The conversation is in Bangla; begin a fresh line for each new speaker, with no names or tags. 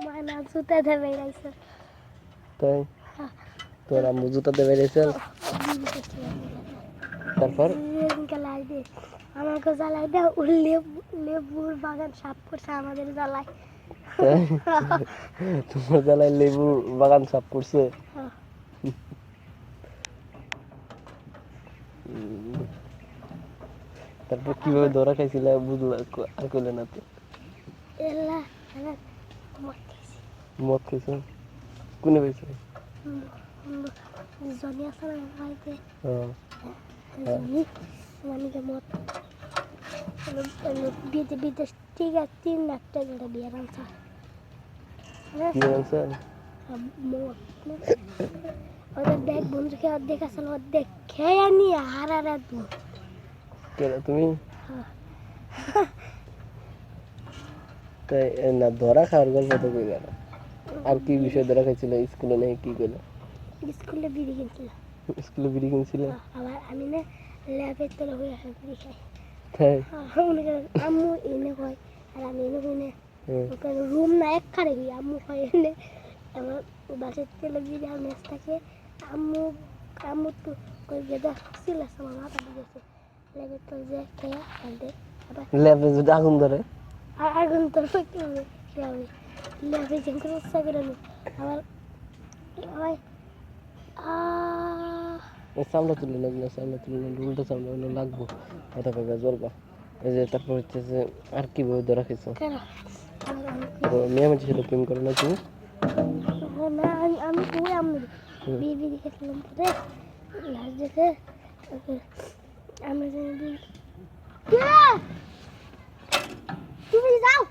মানা জুতা দিয়ে বেড়াইছে।
তাই তোর আম্মু জুতা দিয়ে বেরিয়েছে তারপর
আমাকে জ্বালাই দেয় লেবুর বাগান সাফ করছে আমাদের জ্বালায়।
তাই তোমার জ্বালায় লেবু বাগান সাফ করছে। তারপর কিভাবে ধরা খাইছিল বুঝলা আর কইলে না তো।
এলা মদ খাইছি।
মদ খাইছো কোনে খাইছো?
জনি আছে না বাড়িতে
হ্যাঁ
জনিকে মদ বিদেশ ঠিক আছে 3 লাখ টাকা বিয়ে আনছে।
কি আনছে?
মদ ওদের দেখ বন্ধুকে অর্ধেক আসলে অর্ধেক খেয়ে নিয়ে হারারা দু
তুমি তাই না ধরা খাওয়ার গল্প তো কই গেল আর কি বিষয় ধরা খাইছিল স্কুলে নেই কি কইলো?
স্কুলে বিড়ি কিনছিল।
স্কুলে বিড়ি কিনছিল?
আবার আমি না ল্যাবের তলে হয়ে বিড়ি খাই।
তাই
আম্মু এনে কয় আর আমি এনে কই না রুম না একখানে গিয়ে আম্মু কয় এনে আমার বাসের তেলে বিড়ি আর মেস থাকে আম্মু তো কই গেদা ছিল আমার মাথা দিয়েছে ল্যাবের তলে যে খেয়ে আনতে আবার
ল্যাবে যদি আগুন ধরে
আগুন তো করতে হবে ল্যাবে যেন করে ইচ্ছা করে নি আবার ওই
চামড়া তুলে লাগলো চামড়া তুলে উল্টো চামড়া লাগবো মাথা পাকা জ্বলবা এই যে তারপর হচ্ছে যে আর কিভাবে ধরা খেয়েছো? মেয়ে মানুষের সাথে প্রেম করো না তুমি?
আমি ওই আমি বিবি দেখেছিলাম পরে লাস্ট দেখে আমি তুমি যাও